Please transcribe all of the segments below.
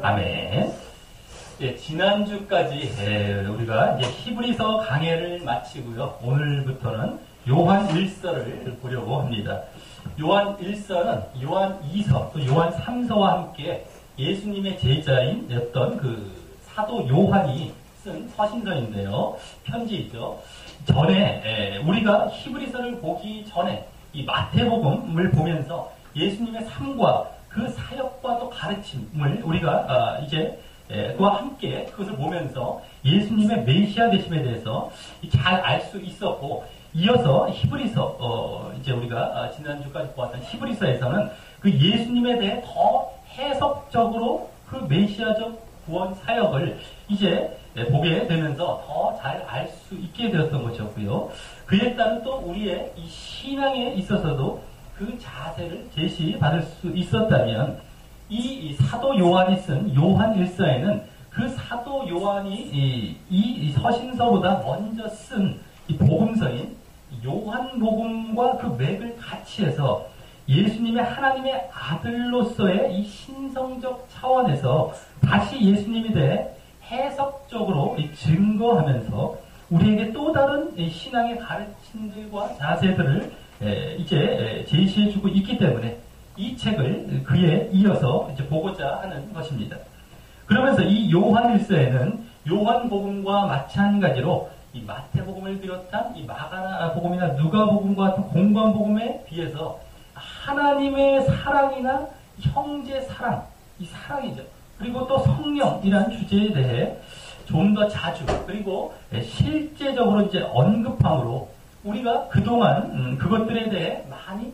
아멘. 예, 지난주까지 우리가 이제 히브리서 강해를 마치고요. 오늘부터는 요한 1서를 보려고 합니다. 요한 1서는 요한 2서, 또 요한 3서와 함께 예수님의 제자인였던 그 사도 요한이 쓴 서신서인데요. 편지이죠. 전에 우리가 히브리서를 보기 전에 이 마태복음을 보면서 예수님의 삶과 그 사역과 또 가르침을 우리가 이제 그와 함께 그것을 보면서 예수님의 메시아 되심에 대해서 잘 알 수 있었고, 이어서 히브리서 이제 우리가 지난주까지 보았던 히브리서에서는 그 예수님에 대해 더 해석적으로 그 메시아적 구원 사역을 이제 보게 되면서 더 잘 알 수 있게 되었던 것이었고요. 그에 따른 또 우리의 이 신앙에 있어서도 그 자세를 제시받을 수 있었다면, 이 사도 요한이 쓴 요한 1서에는 그 사도 요한이 이 서신서보다 먼저 쓴 이 복음서인 요한복음과 그 맥을 같이 해서 예수님의 하나님의 아들로서의 이 신성적 차원에서 다시 예수님에 대해 해석적으로 증거하면서 우리에게 또 다른 신앙의 가르침들과 자세들을 이제 제시해주고 있기 때문에 이 책을 그에 이어서 이제 보고자 하는 것입니다. 그러면서 이 요한 1서에는 요한복음과 마찬가지로 이 마태복음을 비롯한 이 마가복음이나 누가복음과 같은 공관복음에 비해서 하나님의 사랑이나 형제 사랑, 이 사랑이죠. 그리고 또 성령이라는 주제에 대해 좀 더 자주, 그리고 실제적으로 이제 언급함으로 우리가 그동안 그것들에 대해 많이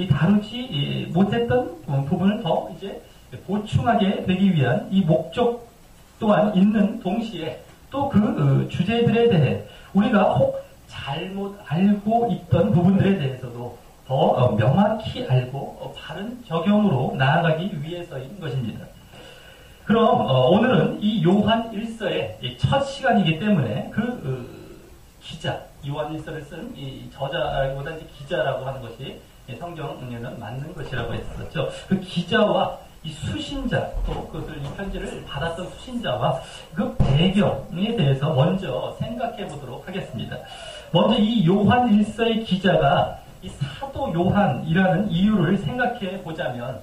다루지 못했던 부분을 더 이제 보충하게 되기 위한 이 목적 또한 있는 동시에, 또 그 주제들에 대해 우리가 혹 잘못 알고 있던 부분들에 대해서도 더 명확히 알고 바른 적용으로 나아가기 위해서인 것입니다. 그럼 오늘은 이 요한 1서의 첫 시간이기 때문에 기자, 요한 1서를 쓴 이 저자라기보다 이제 기자라고 하는 것이 성경에는 맞는 것이라고 했었죠. 그 기자와 이 수신자, 또 그것을 이 편지를 받았던 수신자와 그 배경에 대해서 먼저 생각해 보도록 하겠습니다. 먼저 이 요한 1서의 기자가 이 사도 요한이라는 이유를 생각해 보자면,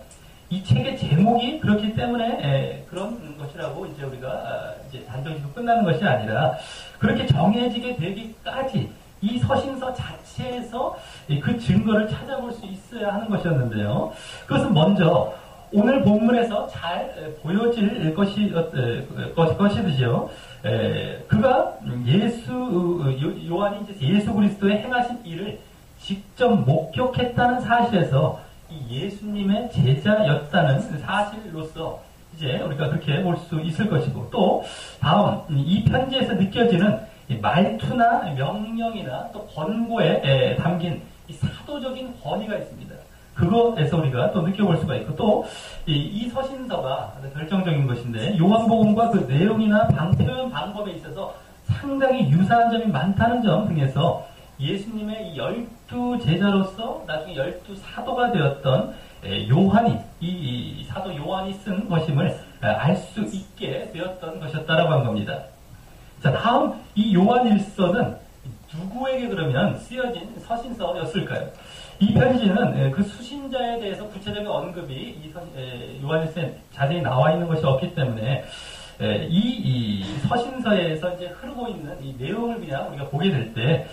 이 책의 제목이 그렇기 때문에 그런 것이라고 이제 우리가 이제 단정짓고 끝나는 것이 아니라, 그렇게 정해지게 되기까지 이 서신서 자체에서 그 증거를 찾아볼 수 있어야 하는 것이었는데요. 그것은 먼저 오늘 본문에서 잘 보여질 것이듯이요. 그가 요한이 이제 예수 그리스도의 행하신 일을 직접 목격했다는 사실에서 이 예수님의 제자였다는 사실로서 이제 우리가 그렇게 볼 수 있을 것이고, 또 다음 이 편지에서 느껴지는 이 말투나 명령이나 또 권고에 담긴 이 사도적인 권위가 있습니다. 그것에서 우리가 또 느껴볼 수가 있고, 또 이 서신서가 결정적인 것인데, 요한복음과 그 내용이나 표현 방법에 있어서 상당히 유사한 점이 많다는 점 등에서 예수님의 이 12 제자로서 나중에 12 사도가 되었던 요한이, 이 사도 요한이 쓴 것임을 알 수 있게 되었던 것이었다라고 한 겁니다. 자, 다음 이 요한 1서는 누구에게 그러면 쓰여진 서신서였을까요? 이 편지는 그 수신자에 대해서 구체적인 언급이 요한 1서에 자세히 나와 있는 것이 없기 때문에 이 서신서에서 이제 흐르고 있는 이 내용을 그냥 우리가 보게 될 때,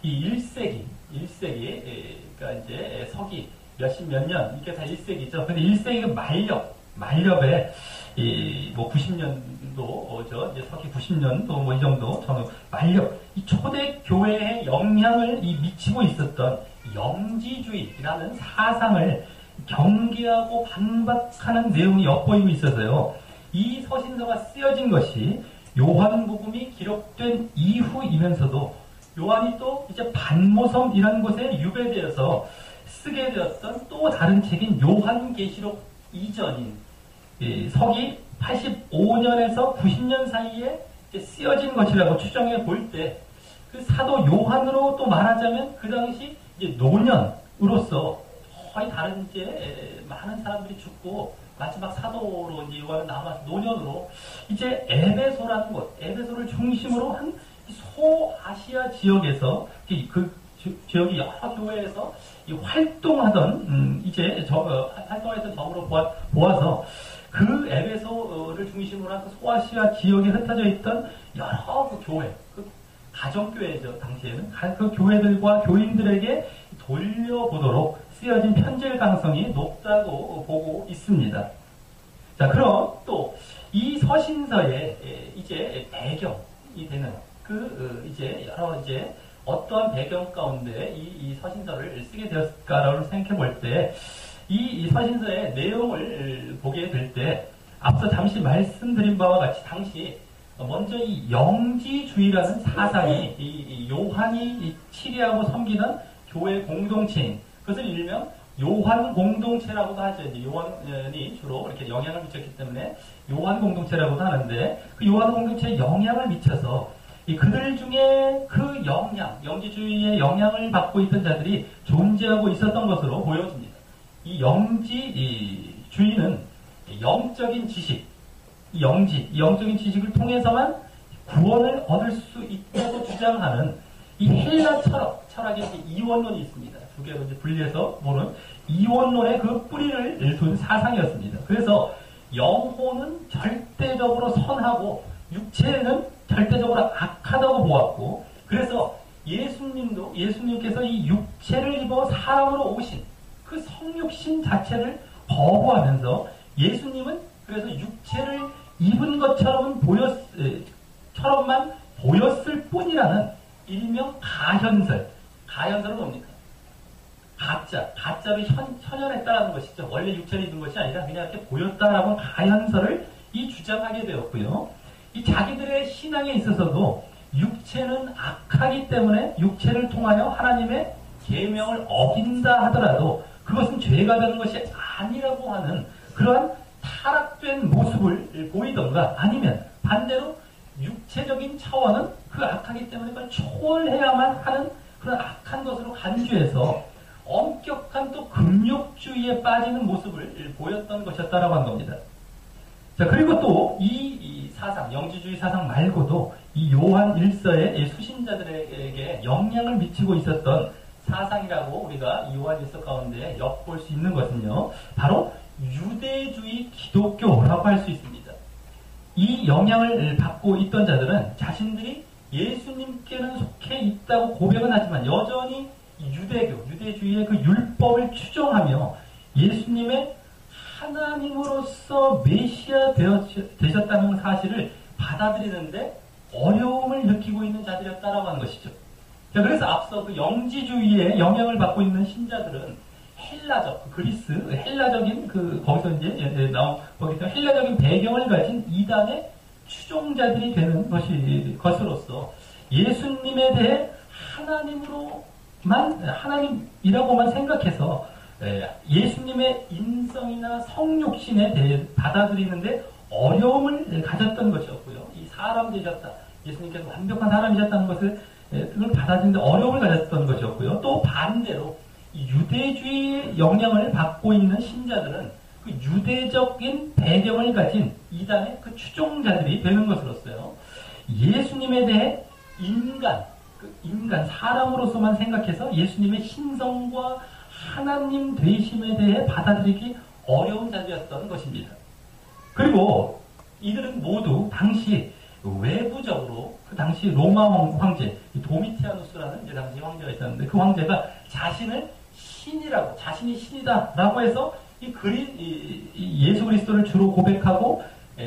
이 1세기, 그러니까 이제 서기 몇십 몇 년, 이게 다 1세기죠. 근데 1세기 말렵에, 뭐 90년도죠. 이제 서기 90년도 뭐 이 정도, 말렵, 이 초대 교회에 영향을 미치고 있었던 영지주의라는 사상을 경계하고 반박하는 내용이 엿보이고 있어서요. 이 서신서가 쓰여진 것이 요한복음이 기록된 이후이면서도 요한이 또 이제 반모섬이라는 곳에 유배되어서 쓰게 되었던 또 다른 책인 요한계시록 이전인 서기 85년에서 90년 사이에 이제 쓰여진 것이라고 추정해 볼 때, 그 사도 요한으로 또 말하자면 그 당시 이제 노년으로서 거의 다른 이제 많은 사람들이 죽고 마지막 사도로 이제 요한은 남아서 노년으로 이제 에베소라는 곳, 에베소를 중심으로 한 소아시아 지역에서 그 지역이 여러 교회에서 활동하던 활동해서 점으로 보아서 그 에베소를 중심으로 한 그 소아시아 지역에 흩어져 있던 여러 그 교회, 그 가정교회죠. 당시에는 그 교회들과 교인들에게 돌려보도록 쓰여진 편지의 가능성이 높다고 보고 있습니다. 자, 그럼 또 이 서신서의 이제 배경이 되는 이제 여러 어떠한 배경 가운데 이 서신서를 쓰게 되었을까라고 생각해 볼 때 이 서신서의 내용을 보게 될 때 앞서 잠시 말씀드린 바와 같이 당시 먼저 이 영지주의라는 사상이 이 요한이 치리하고 섬기는 교회 공동체인 그것을 일명 요한 공동체라고도 하죠. 이제 요한이 주로 이렇게 영향을 미쳤기 때문에 요한 공동체라고도 하는데 그 요한 공동체에 영향을 미쳐서 그들 중에 그 영지주의의 영향을 받고 있던 자들이 존재하고 있었던 것으로 보여집니다. 이 영지주의는 영적인 지식, 영적인 지식을 통해서만 구원을 얻을 수 있다고 주장하는 이 헬라 철학의 이원론이 있습니다. 두 개로 이제 분리해서 보는 이원론의 그 뿌리를 둔 사상이었습니다. 그래서 영혼은 절대적으로 선하고 육체는 절대적으로 악하다고 보았고, 그래서 예수님께서 이 육체를 입어 사람으로 오신 그 성육신 자체를 거부하면서 예수님은 그래서 육체를 입은 것처럼만 보였을 뿐이라는 일명 가현설은 뭡니까? 가짜로 현현했다라는 것이죠. 원래 육체를 입은 것이 아니라 그냥 이렇게 보였다라고 가현설을 주장하게 되었고요. 이 자기들의 신앙에 있어서도 육체는 악하기 때문에 육체를 통하여 하나님의 계명을 어긴다 하더라도 그것은 죄가 되는 것이 아니라고 하는 그러한 타락된 모습을 보이던가, 아니면 반대로 육체적인 차원은 그 악하기 때문에 그걸 초월해야만 하는 그런 악한 것으로 간주해서 엄격한 또 금욕주의에 빠지는 모습을 보였던 것이었다라고 한 겁니다. 자, 그리고 또 이 사상, 영지주의 사상 말고도 이 요한 1서의 수신자들에게 영향을 미치고 있었던 사상이라고 우리가 요한 1서 가운데 엿볼 수 있는 것은요, 바로 유대주의 기독교라고 할 수 있습니다. 이 영향을 받고 있던 자들은 자신들이 예수님께는 속해 있다고 고백은 하지만 여전히 유대주의의 그 율법을 추종하며 예수님의 하나님으로서 메시아 되셨다는 사실을 받아들이는데 어려움을 느끼고 있는 자들이었다라고 하는 것이죠. 자, 그래서 앞서 그 영지주의에 영향을 받고 있는 신자들은 헬라적인 거기서 이제 나온 거기서 헬라적인 배경을 가진 이단의 추종자들이 되는 것으로서 예수님에 대해 하나님이라고만 생각해서 예수님의 인성이나 성육신에 대해 받아들이는데 어려움을 가졌던 것이었고요. 이 사람 되셨다, 예수님께서 완벽한 사람이셨다는 것을 그걸 받아들이는데 어려움을 가졌던 것이었고요. 또 반대로 이 유대주의의 영향을 받고 있는 신자들은 그 유대적인 배경을 가진 이단의 그 추종자들이 되는 것으로서요, 예수님에 대해 사람으로서만 생각해서 예수님의 신성과 하나님 되심에 대해 받아들이기 어려운 자들이었던 것입니다. 그리고 이들은 모두 당시 외부적으로 그 당시 로마 황제 도미티아누스라는 이제 당시 황제가 있었는데 그 황제가 자신이 신이다라고 해서 예수 그리스도를 주로 고백하고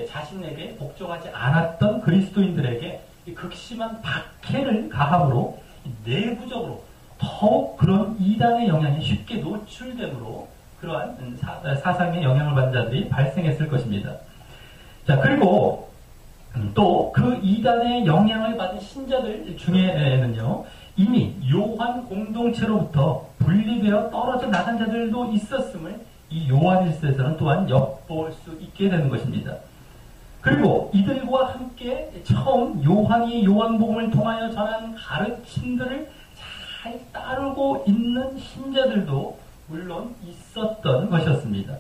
자신에게 복종하지 않았던 그리스도인들에게 극심한 박해를 가함으로 내부적으로 더욱 그런 이단의 영향이 쉽게 노출되므로 그러한 사상의 영향을 받은 자들이 발생했을 것입니다. 자, 그리고 또 그 이단의 영향을 받은 신자들 중에는요, 이미 요한 공동체로부터 분리되어 떨어져 나간 자들도 있었음을 이 요한 1서에서는 또한 엿볼 수 있게 되는 것입니다. 그리고 이들과 함께 처음 요한이 요한복음을 통하여 전한 가르침들을 잘 따르고 있는 신자들도 물론 있었던 것이었습니다.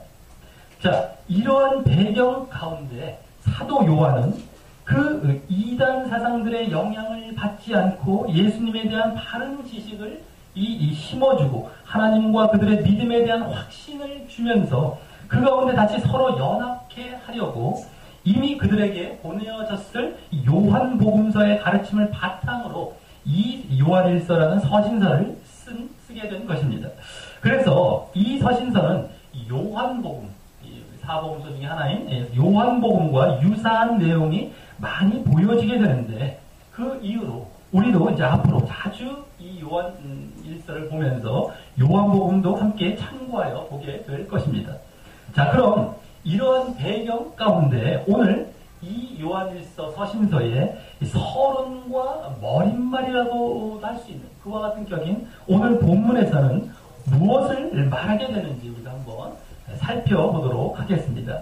자, 이러한 배경 가운데 사도 요한은 그 이단 사상들의 영향을 받지 않고 예수님에 대한 바른 지식을 심어주고 하나님과 그들의 믿음에 대한 확신을 주면서 그 가운데 다시 서로 연합해 하려고 이미 그들에게 보내어졌을 요한복음서의 가르침을 바탕으로 이 요한일서라는 서신서를 쓰게 된 것입니다. 그래서 이 서신서는 요한복음, 사복음서 중에 하나인 요한복음과 유사한 내용이 많이 보여지게 되는데, 그 이후로 우리도 이제 앞으로 자주 이 요한일서를 보면서 요한복음도 함께 참고하여 보게 될 것입니다. 자, 그럼 이러한 배경 가운데 오늘 이 요한일서 서신서의 서론과 머릿말이라고 할 수 있는 그와 같은 격인 오늘 본문에서는 무엇을 말하게 되는지 우리가 한번 살펴보도록 하겠습니다.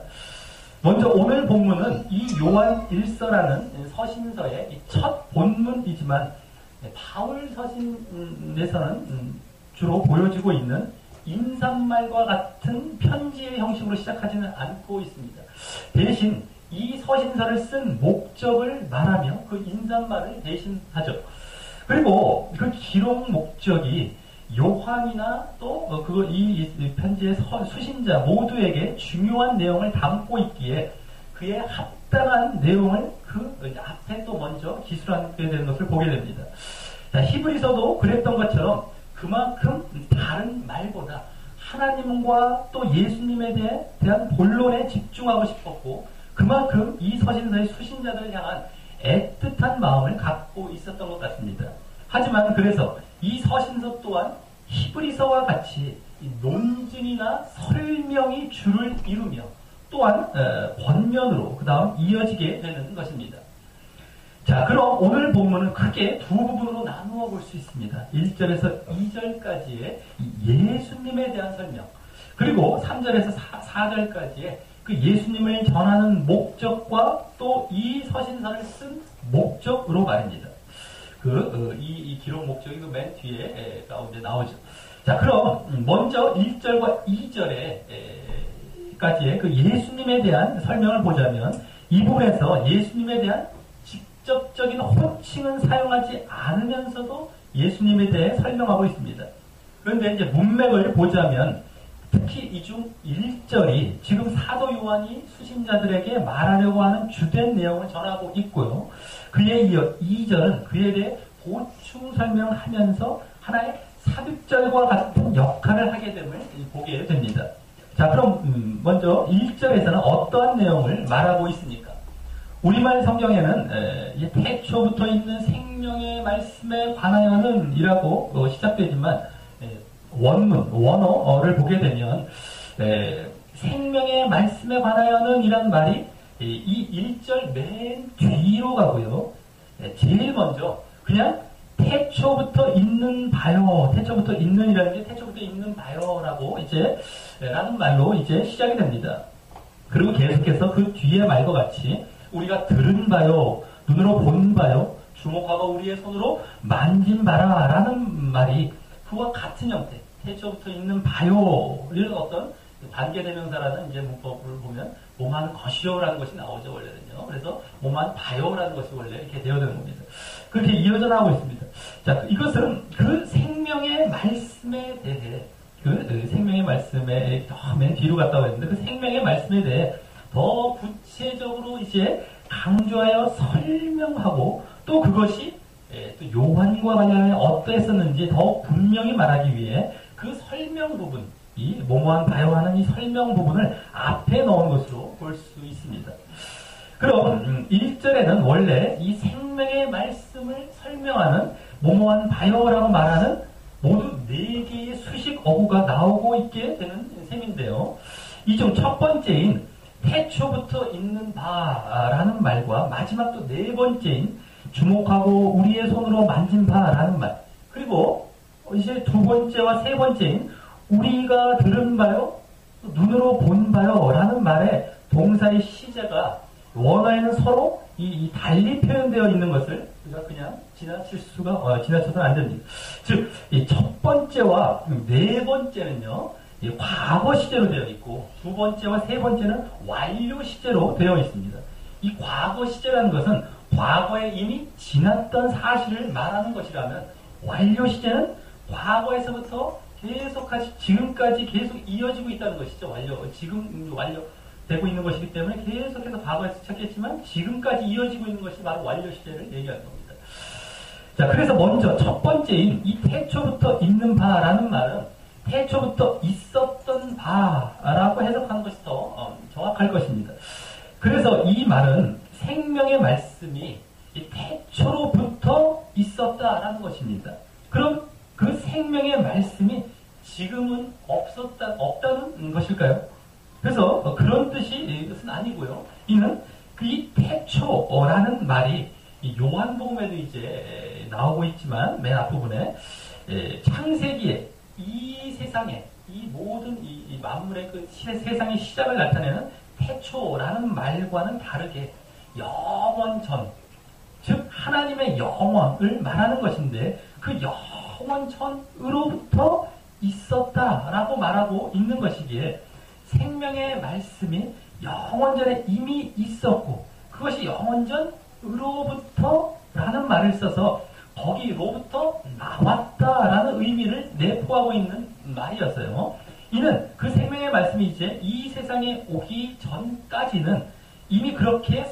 먼저 오늘 본문은 이 요한일서라는 서신서의 첫 본문이지만 바울 서신에서는 주로 보여지고 있는 인사말과 같은 편지의 형식으로 시작하지는 않고 있습니다. 대신 이 서신서를 쓴 목적을 말하며 그 인사말을 대신하죠. 그리고 그 기록 목적이 요한이나 또 이 편지의 수신자 모두에게 중요한 내용을 담고 있기에 그에 합당한 내용을 그 앞에 또 먼저 기술하게 되는 것을 보게 됩니다. 자, 히브리서도 그랬던 것처럼 그만큼 다른 말보다 하나님과 또 예수님에 대한 본론에 집중하고 싶었고, 그만큼 이 서신서의 수신자들을 향한 애틋한 마음을 갖고 있었던 것 같습니다. 하지만 그래서 이 서신서 또한 히브리서와 같이 논증이나 설명이 주를 이루며 또한 권면으로 그 다음 이어지게 되는 것입니다. 자, 그럼 오늘 본문은 크게 두 부분으로 나누어 볼 수 있습니다. 1절에서 2절까지의 예수님에 대한 설명, 그리고 3절에서 4절까지의 그 예수님을 전하는 목적과 또 이 서신서를 쓴 목적으로 말입니다. 이 기록 목적이 그 맨 뒤에 가운데 나오죠. 자, 그럼 먼저 1절과 2절에까지의 그 예수님에 대한 설명을 보자면 이 부분에서 예수님에 대한 직접적인 호칭은 사용하지 않으면서도 예수님에 대해 설명하고 있습니다. 그런데 이제 문맥을 보자면 특히 이 중 1절이 지금 사도 요한이 수신자들에게 말하려고 하는 주된 내용을 전하고 있고요. 그에 이어 2절은 그에 대해 보충 설명하면서 하나의 삽입절과 같은 역할을 하게 됨을 보게 됩니다. 자, 그럼 먼저 1절에서는 어떠한 내용을 말하고 있습니까? 우리말 성경에는 태초부터 있는 생명의 말씀에 관하여는 이라고 시작되지만 원어를 보게 되면 생명의 말씀에 관하여는 이란 말이 이 1절 맨 뒤로 가고요. 제일 먼저 그냥 태초부터 있는 바요, 태초부터 있는 이라는 게 태초부터 있는 바요라고 라는 말로 시작이 됩니다. 그리고 계속해서 그 뒤에 말과 같이 우리가 들은 바요, 눈으로 본 바요, 주목하고 우리의 손으로 만진 바라 라는 말이 그와 같은 형태, 태초부터 있는 바요, 이런 어떤 관계대명사라는 문법을 보면 몸하는 것이요라는 것이 나오죠, 원래는요. 그래서 몸하는 바요라는 것이 원래 이렇게 되어되는 겁니다. 그렇게 이어져 나오고 있습니다. 자, 이것은 그 생명의 말씀에 대해, 생명의 말씀에 맨 뒤로 갔다고 했는데, 그 생명의 말씀에 대해 더 구체적으로 강조하여 설명하고, 또 그것이 또 요한과 관련해 어떠했었는지 더 분명히 말하기 위해 그 설명 부분, 이 뭐뭐한 바요하는 이 설명 부분을 앞에 넣은 것으로 볼 수 있습니다. 그럼 1절에는 원래 이 생명의 말씀을 설명하는 뭐뭐한 바요라고 말하는 모두 4개의 수식 어구가 나오고 있게 되는 셈인데요. 이 중 첫 번째인 태초부터 있는 바라는 말과 마지막 또 4번째인 주목하고 우리의 손으로 만진 바라는 말, 그리고 이제 2번째와 3번째인 우리가 들은 바요, 눈으로 본 바요 라는 말에 동사의 시제가 원어에는 서로 달리 표현되어 있는 것을 우리가 그냥 지나쳐서는 안 됩니다. 즉, 이 첫 번째와 4번째는요, 이 과거 시제로 되어 있고 두 번째와 세 번째는 완료 시제로 되어 있습니다. 이 과거 시제라는 것은 과거에 이미 지났던 사실을 말하는 것이라면 완료 시제는 과거에서부터 계속같이 지금까지 계속 이어지고 있다는 것이죠. 지금 완료되고 있는 것이기 때문에 계속해서 과거에서 찾겠지만 지금까지 이어지고 있는 것이 바로 완료 시제를 얘기하는 겁니다. 자, 그래서 먼저 첫 번째인 이 태초부터 있는 바라는 말은 태초부터 있었던 바라고 해석하는 것이 더 정확할 것입니다. 그래서 이 말은 생명의 말씀이 이 태초로부터 있었다라는 것입니다. 그럼 그 생명의 말씀이 지금은 없다는 것일까요? 그래서 그런 뜻은 아니고요. 이는 이 태초라는 말이 요한복음에도 이제 나오고 있지만 맨 앞부분에 창세기에 이 세상에 이 모든 이 만물의 그 세상의 시작을 나타내는 태초라는 말과는 다르게 영원전, 즉 하나님의 영원을 말하는 것인데 그 영원전으로부터 있었다라고 말하고 있는 것이기에 생명의 말씀이 영원전에 이미 있었고 그것이 영원전으로부터라는 말을 써서 거기로부터 나왔다라는 의미를 내포하고 있는 말이었어요. 이는 그 생명의 말씀이 이제 이 세상에 오기 전까지는 이미 그렇게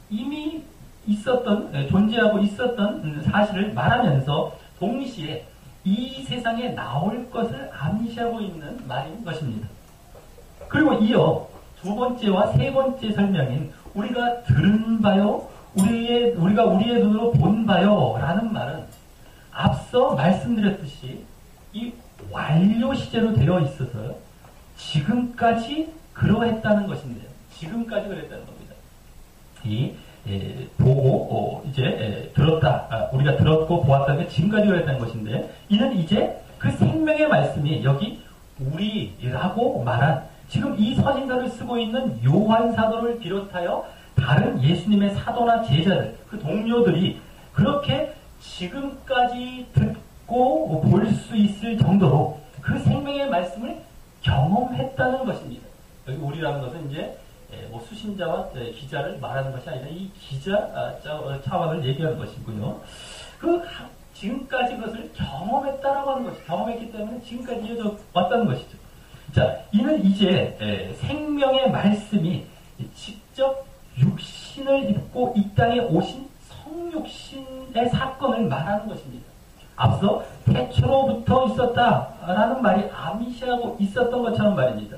이미 존재하고 있었던 사실을 말하면서 동시에 이 세상에 나올 것을 암시하고 있는 말인 것입니다. 그리고 이어 두 번째와 세 번째 설명인 우리가 들은 바요, 우리가 우리의 눈으로 본 바요 라는 말은 앞서 말씀드렸듯이 이 완료 시제로 되어 있어서 지금까지 그러했다는 것인데요. 지금까지 그랬다는 겁니다. 보고 이제 들었다. 우리가 들었고 보았다는 게 지금까지 그랬다는 것인데 이는 이제 그 생명의 말씀이 여기 우리라고 말한 지금 이 서신서를 쓰고 있는 요한 사도를 비롯하여 다른 예수님의 사도나 제자들, 그 동료들이 그렇게 지금까지 듣고 볼 수 있을 정도로 그 생명의 말씀을 경험했다는 것입니다. 여기 우리라는 것은 이제 수신자와 기자를 말하는 것이 아니라 이 기자 차원을 얘기하는 것이고요. 지금까지 그것을 경험했다라고 하는 것이 경험했기 때문에 지금까지 이어져 왔다는 것이죠. 자, 이는 이제 생명의 말씀이 직접 육신을 입고 이 땅에 오신 성육신의 사건을 말하는 것입니다. 앞서 태초로부터 있었다라는 말이 암시하고 있었던 것처럼 말입니다.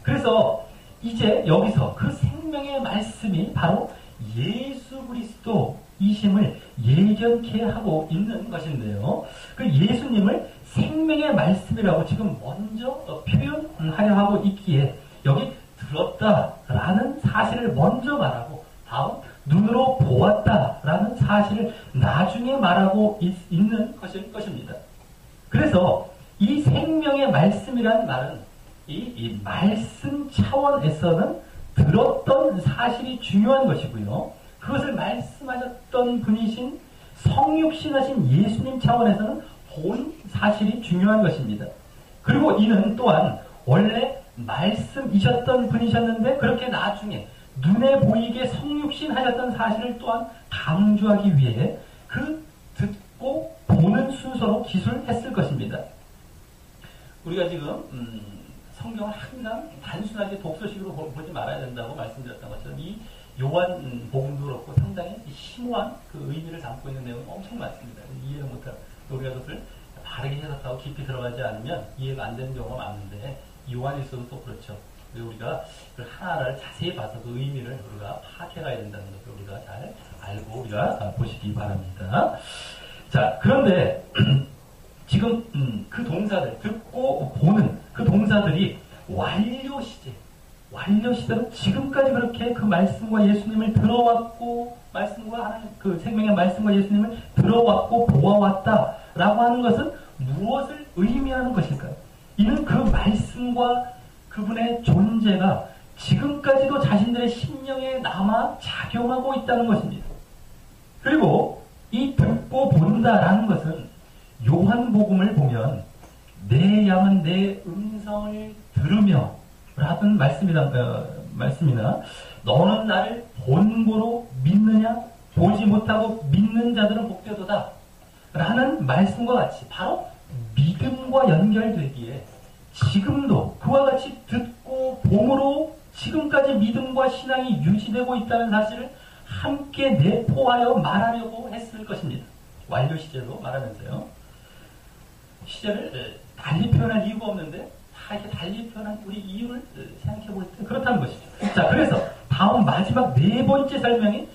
그래서 이제 여기서 그 생명의 말씀이 바로 예수 그리스도이심을 예견케 하고 있는 것인데요. 그 예수님을 생명의 말씀이라고 지금 먼저 표현하려 하고 있기에 여기 들었다라는 사실을 먼저 말하고 다음 눈으로 보았다라는 사실을 나중에 말하고 있는 것일 것입니다. 그래서 이 생명의 말씀이라는 말은 이 말씀 차원에서는 들었던 사실이 중요한 것이고요. 그것을 말씀하셨던 분이신 성육신하신 예수님 차원에서는 본 사실이 중요한 것입니다. 그리고 이는 또한 원래 말씀이셨던 분이셨는데 그렇게 나중에 눈에 보이게 성육신 하셨던 사실을 또한 강조하기 위해 그 듣고 보는 순서로 기술했을 것입니다. 우리가 지금 성경을 항상 단순하게 독서식으로 보지 말아야 된다고 말씀드렸던 것처럼 이 요한 복음도 그렇고 상당히 심오한 그 의미를 담고 있는 내용이 엄청 많습니다. 이해를 못하고 우리가 그것을 바르게 해석하고 깊이 들어가지 않으면 이해가 안 되는 경우가 많은데 요한일서도 또 그렇죠. 우리가 그 하나를 자세히 봐서 그 의미를 우리가 파악해가야 된다는 것을 우리가 잘 알고 우리가 보시기 바랍니다. 자, 그런데 지금 그 동사들, 듣고 보는 그 동사들이 완료 시대로 지금까지 그렇게 그 말씀과 예수님을 들어왔고 말씀과 하나님 그 생명의 말씀과 예수님을 들어왔고 보아왔다라고 하는 것은 무엇을 의미하는 것일까요? 이는 그 말씀과 그분의 존재가 지금까지도 자신들의 심령에 남아 작용하고 있다는 것입니다. 그리고 이 듣고 본다라는 것은 요한복음을 보면 내 양은 내 음성을 들으며 라던 말씀이나 너는 나를 본고로 믿느냐? 보지 못하고 믿는 자들은 복되도다 라는 말씀과 같이 바로 믿음과 연결되기에 지금도 그와 같이 듣고 봄으로 지금까지 믿음과 신앙이 유지되고 있다는 사실을 함께 내포하여 말하려고 했을 것입니다. 완료 시제로 말하면서요. 시제를 달리 표현할 이유가 없는데 다 이렇게 달리 표현한 우리 이유를 생각해 볼 때 그렇다는 것이죠. 자, 그래서 다음 마지막 네 번째 설명이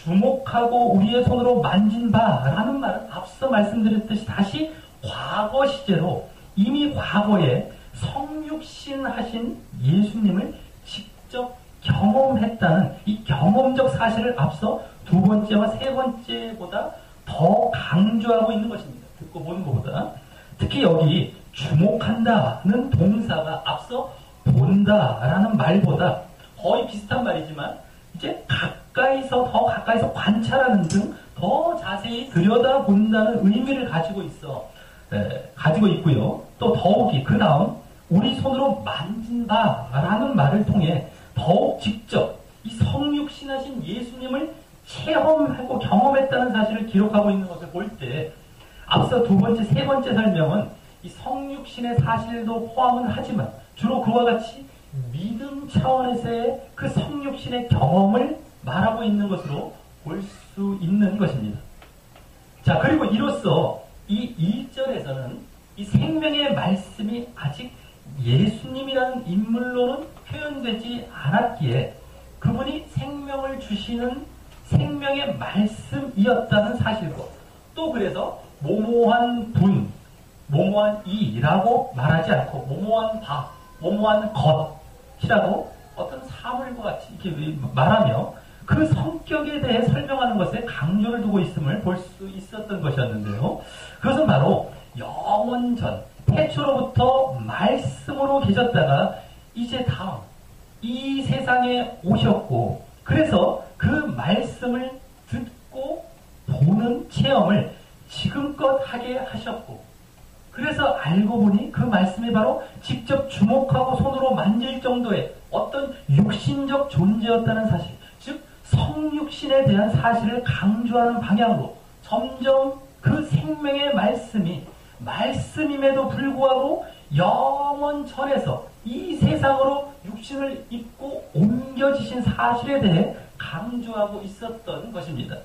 주목하고 우리의 손으로 만진 바라는 말은 앞서 말씀드렸듯이 다시 과거 시제로 이미 과거에 성육신 하신 예수님을 직접 경험했다는 이 경험적 사실을 앞서 두 번째와 세 번째보다 더 강조하고 있는 것입니다. 듣고 보는 것보다. 특히 여기 주목한다는 동사가 앞서 본다라는 말보다 거의 비슷한 말이지만 이제 더 가까이서 관찰하는 등 더 자세히 들여다본다는 의미를 가지고 있고요. 또 더욱이 그 다음 우리 손으로 만진다라는 말을 통해 더욱 직접 이 성육신하신 예수님을 체험하고 경험했다는 사실을 기록하고 있는 것을 볼 때 앞서 두 번째, 세 번째 설명은 이 성육신의 사실도 포함은 하지만 주로 그와 같이 믿음 차원에서의 그 성육신의 경험을 말하고 있는 것으로 볼 수 있는 것입니다. 자, 그리고 이로써 이 1절에서는 이 생명의 말씀이 아직 예수님이라는 인물로는 표현되지 않았기에 그분이 생명을 주시는 생명의 말씀이었다는 사실과 또 그래서 모모한 분, 모모한 이라고 말하지 않고 모모한 바, 모모한 것이라고 어떤 사물과 같이 이렇게 말하며 그 성격에 대해 설명하는 것에 강조를 두고 있음을 볼 수 있었던 것이었는데요. 그것은 바로 영원전, 태초로부터 말씀으로 계셨다가 이제 다음 이 세상에 오셨고 그래서 그 말씀을 듣고 보는 체험을 지금껏 하게 하셨고 그래서 알고 보니 그 말씀이 바로 직접 주목하고 손으로 만질 정도의 어떤 육신적 존재였다는 사실, 즉 성육신에 대한 사실을 강조하는 방향으로 점점 그 생명의 말씀이 말씀임에도 불구하고 영원 전에서 이 세상으로 육신을 입고 옮겨지신 사실에 대해 강조하고 있었던 것입니다.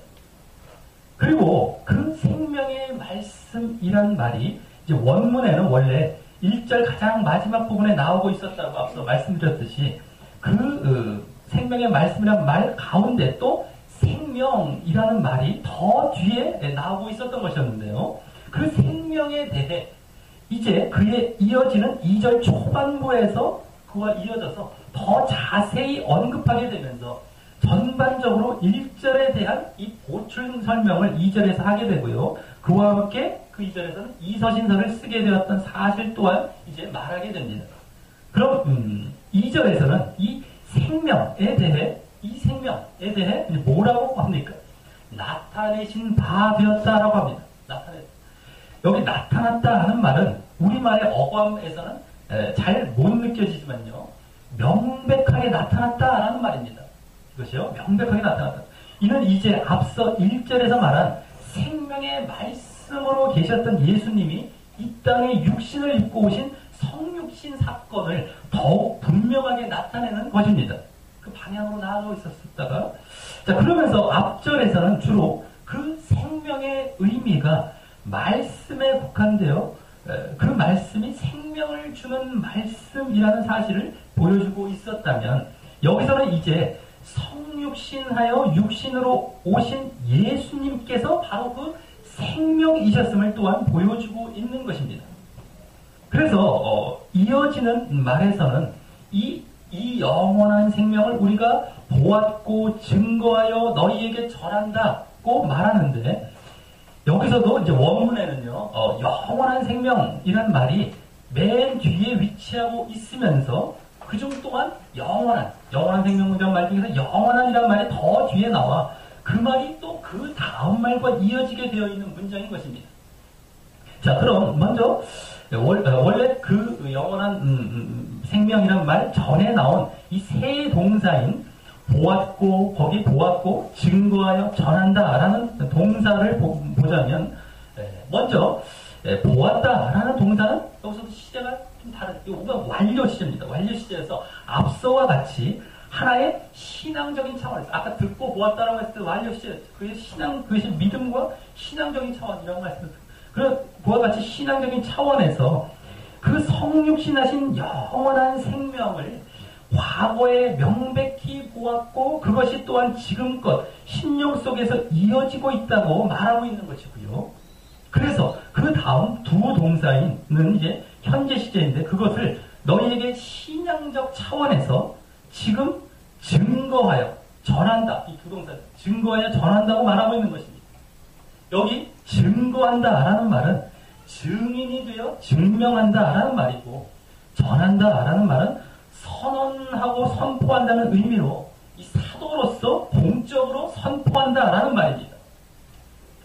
그리고 그 생명의 말씀이란 말이 이제 원문에는 원래 1절 가장 마지막 부분에 나오고 있었다고 앞서 말씀드렸듯이 그 생명의 말씀이란 말 가운데 또 생명이라는 말이 더 뒤에 나오고 있었던 것이었는데요. 그 생명에 대해 이제 그에 이어지는 2절 초반부에서 그와 이어져서 더 자세히 언급하게 되면서 전반적으로 1절에 대한 이 보충 설명을 2절에서 하게 되고요. 그와 함께 그 2절에서는 이서신서를 쓰게 되었던 사실 또한 이제 말하게 됩니다. 그럼 2절에서는 이 생명에 대해 뭐라고 합니까? 나타내신 바 되었다라고 합니다. 여기 나타났다 하는 말은 우리말의 어감에서는 잘 못 느껴지지만요. 명백하게 나타났다라는 말입니다. 이것이요. 명백하게 나타났다. 이는 이제 앞서 1절에서 말한 생명의 말씀으로 계셨던 예수님이 이 땅에 육신을 입고 오신 성육신 사건을 더욱 분명하게 나타내는 것입니다. 그 방향으로 나아가고 있었다가 자 그러면서 앞절에서는 주로 그 생명의 의미가 말씀에 국한되어 그 말씀이 생명을 주는 말씀이라는 사실을 보여주고 있었다면 여기서는 이제 성육신하여 육신으로 오신 예수님께서 바로 그 생명이셨음을 또한 보여주고 있는 것입니다. 그래서 이어지는 말에서는 이 영원한 생명을 우리가 보았고 증거하여 너희에게 전한다고 말하는데 여기서도 이제 원문에는요 영원한 생명이란 말이 맨 뒤에 위치하고 있으면서 그중 또한 영원한 생명 문장 말 중에서 영원한이란 말이 더 뒤에 나와 그 말이 또 그 다음 말과 이어지게 되어 있는 문장인 것입니다. 자 그럼 먼저 원래 그 영원한 생명이란 말 전에 나온 이 세 동사인 보았고, 거기 보았고, 증거하여 전한다라는 동사를 보자면, 먼저, 보았다라는 동사는 여기서도 시제가 좀 다른, 이거 완료 시제입니다. 완료 시제에서 앞서와 같이 하나의 신앙적인 차원에서, 아까 듣고 보았다라고 했을 때 완료 시제, 그것이 믿음과 신앙적인 차원이라고 말씀드렸습니다. 그와 같이 신앙적인 차원에서 그 성육신하신 영원한 생명을 과거에 명백히 보았고 그것이 또한 지금껏 심령 속에서 이어지고 있다고 말하고 있는 것이고요. 그래서 그 다음 두 동사인은 이제 현재 시제인데 그것을 너희에게 신앙적 차원에서 지금 증거하여 전한다. 이 두 동사 증거하여 전한다고 말하고 있는 것입니다. 여기 증거한다라는 말은 증인이 되어 증명한다라는 말이고 전한다라는 말은 선언하고 선포한다는 의미로 이 사도로서 공적으로 선포한다라는 말입니다.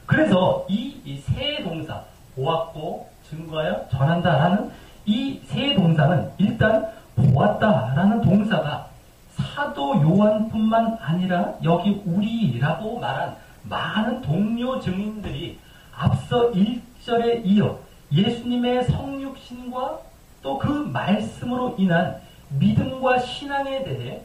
그래서 이 세 동사 보았고 증거하여 전한다라는 이 세 동사는 일단 보았다라는 동사가 사도 요한뿐만 아니라 여기 우리라고 말한 많은 동료 증인들이 앞서 1절에 이어 예수님의 성육신과 또 그 말씀으로 인한 믿음과 신앙에 대해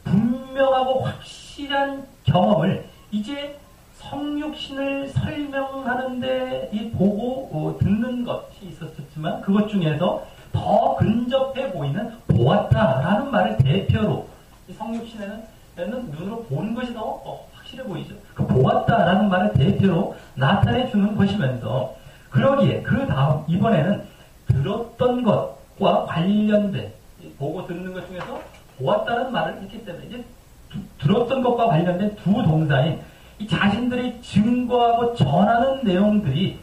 분명하고 확실한 경험을 이제 성육신을 설명하는데 보고 듣는 것이 있었지만 그것 중에서 더 근접해 보이는 보았다라는 말을 대표로 이 성육신에는 눈으로 본 것이 더 확실해 보이죠. 그 보았다라는 말을 대표로 나타내 주는 것이면서 그러기에 그 다음 이번에는 들었던 것과 관련된 보고 듣는 것 중에서 보았다는 말을 했기 때문에 이제 들었던 것과 관련된 두 동사인 이 자신들이 증거하고 전하는 내용들이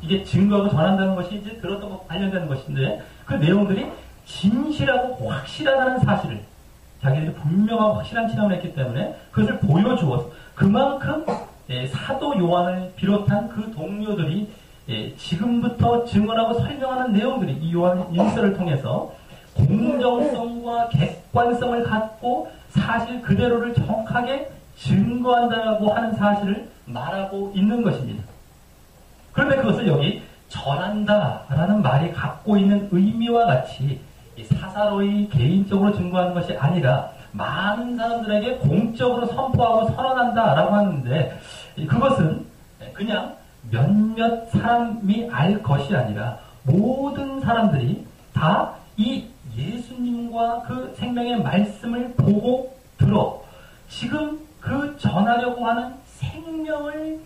이게 증거하고 전한다는 것이 이제 들었던 것과 관련된 것인데 그 내용들이 진실하고 확실하다는 사실을 자기들이 분명하고 확실한 체험을 했기 때문에 그것을 보여주어서 그만큼 사도 요한을 비롯한 그 동료들이 지금부터 증언하고 설명하는 내용들이 이 요한 1서를 통해서 공정성과 객관성을 갖고 사실 그대로를 정확하게 증거한다고 하는 사실을 말하고 있는 것입니다. 그런데 그것을 여기 전한다라는 말이 갖고 있는 의미와 같이 사사로이 개인적으로 증거하는 것이 아니라 많은 사람들에게 공적으로 선포하고 선언한다라고 하는데 그것은 그냥 몇몇 사람이 알 것이 아니라 모든 사람들이 다 이 예수님과 그 생명의 말씀을 보고 들어 지금 그 전하려고 하는 생명을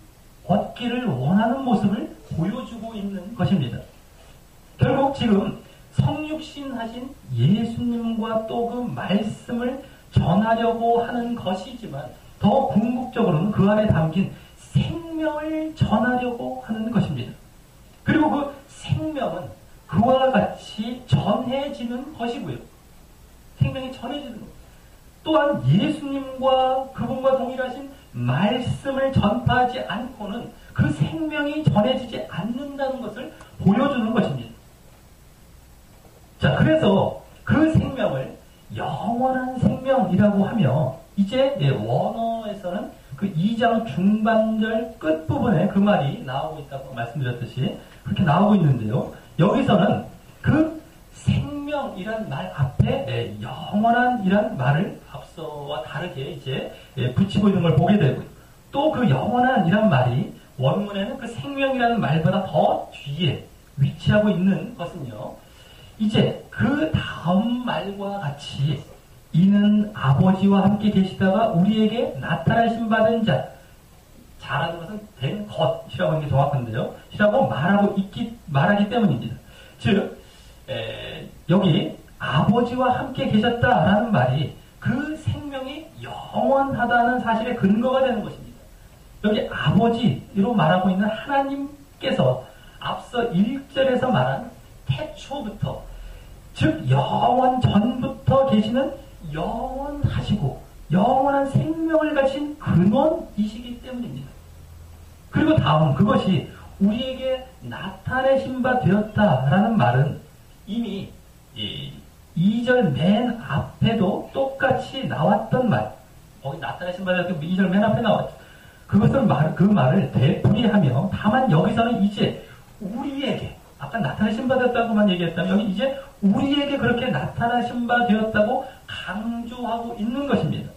얻기를 원하는 모습을 보여주고 있는 것입니다. 결국 지금 성육신 하신 예수님과 또 그 말씀을 전하려고 하는 것이지만 더 궁극적으로는 그 안에 담긴 생명을 전하려고 하는 것입니다. 그리고 그 생명은 그와 같이 전해지는 것이고요. 생명이 전해지는 것. 또한 예수님과 그분과 동일하신 말씀을 전파하지 않고는 그 생명이 전해지지 않는다는 것을 보여주는 것입니다. 자, 그래서 그 생명을 영원한 생명이라고 하며 이제 원어에서는 그 2장 중반절 끝부분에 그 말이 나오고 있다고 말씀드렸듯이 그렇게 나오고 있는데요. 여기서는 그 생명이란 말 앞에 영원한이란 말을 앞서와 다르게 이제 붙이고 있는 걸 보게 되고요. 또 그 영원한이란 말이 원문에는 그 생명이라는 말보다 더 뒤에 위치하고 있는 것은요. 이제 그 다음 말과 같이 이는 아버지와 함께 계시다가 우리에게 나타나신 받은 자라는 것은 된 것이라고 하는 게 정확한데요. 이라고 말하기 때문입니다. 즉 여기 아버지와 함께 계셨다라는 말이 그 생명이 영원하다는 사실의 근거가 되는 것입니다. 여기 아버지로 말하고 있는 하나님께서 앞서 1절에서 말한 태초부터 즉 영원 전부터 계시는 영원하시고 영원한 생명을 가진 근원이시기 때문입니다. 그리고 다음 그것이 우리에게 나타내신 바 되었다라는 말은 이미 2절 맨 앞에도 똑같이 나왔던 말. 거기 나타내신 바 되었다 2절 맨 앞에 나왔죠. 그 말을 되풀이하며 다만 여기서는 이제 우리에게 아까 나타내신 바 되었다고만 얘기했다면 여기 이제 우리에게 그렇게 나타나신 바 되었다고 강조하고 있는 것입니다.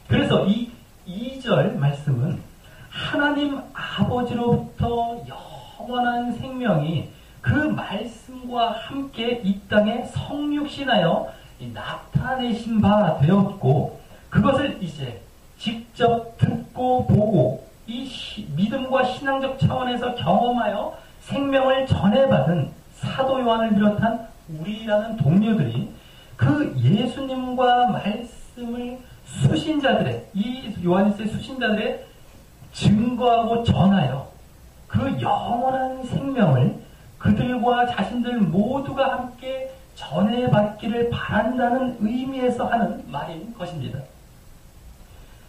그래서 이 2절 말씀은 하나님 아버지로부터 영원한 생명이 그 말씀과 함께 이 땅에 성육신하여 나타내신 바 되었고 그것을 이제 직접 듣고 보고 이 믿음과 신앙적 차원에서 경험하여 생명을 전해받은 사도 요한을 비롯한 우리라는 동료들이 그 예수님과 말씀을 수신자들의 이 요한일서의 수신자들의 증거하고 전하여 그 영원한 생명을 그들과 자신들 모두가 함께 전해받기를 바란다는 의미에서 하는 말인 것입니다.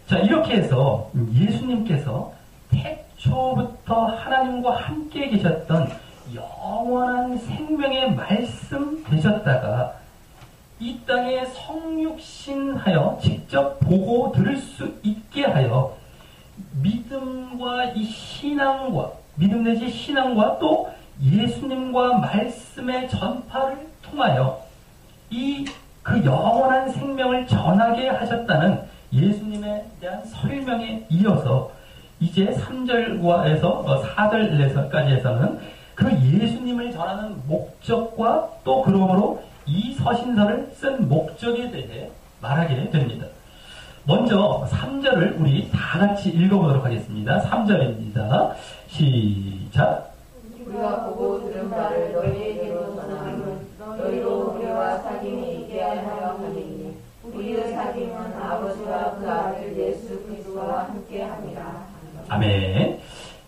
자, 이렇게 해서 예수님께서 태초부터 하나님과 함께 계셨던 영원한 생명의 말씀 되셨다가 이 땅에 성육신하여 직접 보고 들을 수 있게 하여 믿음과 이 신앙과 믿음 내지 신앙과 또 예수님과 말씀의 전파를 통하여 그 영원한 생명을 전하게 하셨다는 예수님에 대한 설명에 이어서 이제 3절에서 4절까지에서는 그 예수님을 전하는 목적과 또 그러므로 이 서신서를 쓴 목적에 대해 말하게 됩니다. 먼저 3절을 우리 다 같이 읽어보도록 하겠습니다. 3절입니다. 시작. 우리가 보고 들은 바를 너희에게도 전하노니 너희로 우리와 사귐이 있게 하여 함이니 우리의 사귐은 아버지와 그 아들 예수 그리스도와 함께 함이라. 아멘.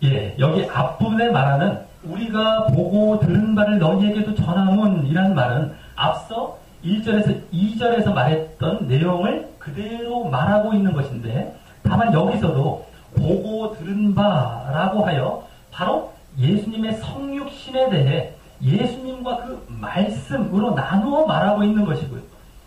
예, 여기 앞부분에 말하는 우리가 보고 들은 바를 너희에게도 전하문이라는 말은 앞서 1절에서 2절에서 말했던 내용을 그대로 말하고 있는 것인데 다만 여기서도 보고 들은 바라고 하여 바로 예수님의 성육신에 대해 예수님과 그 말씀으로 나누어 말하고 있는 것이고요.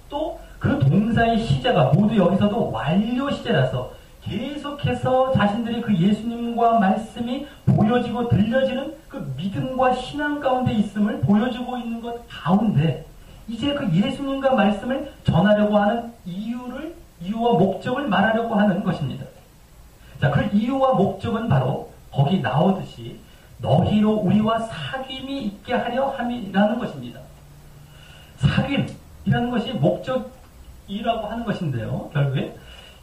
또 그 동사의 시제가 모두 여기서도 완료 시제라서 계속해서 자신들이 그 예수님과 말씀이 보여지고 들려지는 그 믿음과 신앙 가운데 있음을 보여주고 있는 것 가운데 이제 그 예수님과 말씀을 전하려고 하는 이유와 목적을 말하려고 하는 것입니다. 자, 그 이유와 목적은 바로 거기 나오듯이 너희로 우리와 사귐이 있게 하려 함이라는 것입니다. 사귐이라는 것이 목적이라고 하는 것인데요. 결국에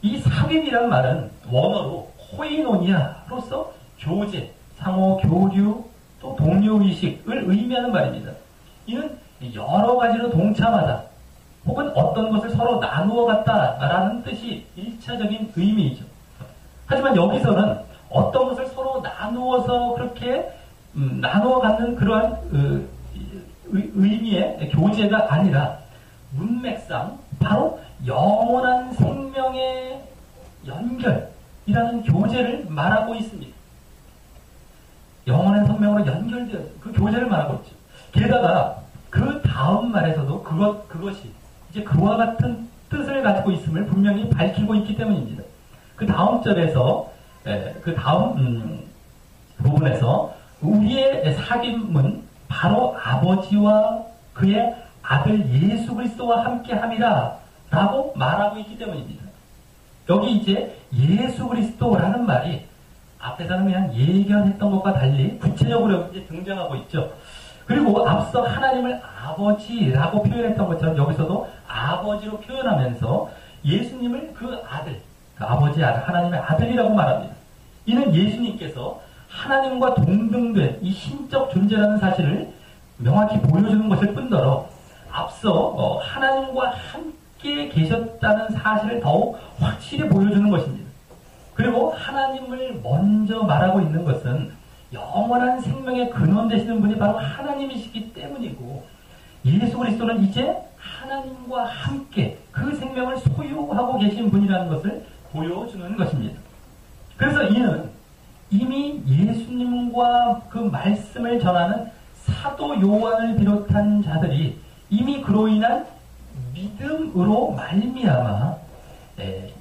이 사귐이라는 말은 원어로 코이노니아로서 교제, 상호 교류, 또 동료의식을 의미하는 말입니다. 이는 여러 가지로 동참하다 혹은 어떤 것을 서로 나누어 갔다라는 뜻이 1차적인 의미이죠. 하지만 여기서는 어떤 것을 서로 나누어서 그렇게 나누어 갖는 그러한 의미의 교제가 아니라 문맥상 바로 영원한 생명의 연결이라는 교제를 말하고 있습니다. 영원한 생명으로 연결되어 그 교제를 말하고 있죠. 게다가 그 다음 말에서도 그것이 이제 그와 같은 뜻을 가지고 있음을 분명히 밝히고 있기 때문입니다. 그 다음 절에서 그 다음 부분에서 우리의 사귐은 바로 아버지와 그의 아들 예수 그리스도와 함께함이라 라고 말하고 있기 때문입니다. 여기 이제 예수 그리스도라는 말이 앞에서는 그냥 예견했던 것과 달리 구체적으로 이제 등장하고 있죠. 그리고 앞서 하나님을 아버지라고 표현했던 것처럼 여기서도 아버지로 표현하면서 예수님을 그 아들, 그 아버지 아들, 하나님의 아들이라고 말합니다. 이는 예수님께서 하나님과 동등된 이 신적 존재라는 사실을 명확히 보여주는 것일 뿐더러 앞서 하나님과 함께 계셨다는 사실을 더욱 확실히 보여주는 것입니다. 그리고 하나님을 먼저 말하고 있는 것은 영원한 생명의 근원 되시는 분이 바로 하나님이시기 때문이고 예수 그리스도는 이제 하나님과 함께 그 생명을 소유하고 계신 분이라는 것을 보여주는 것입니다. 그래서 이는 이미 예수님과 그 말씀을 전하는 사도 요한을 비롯한 자들이 이미 그로 인한 믿음으로 말미암아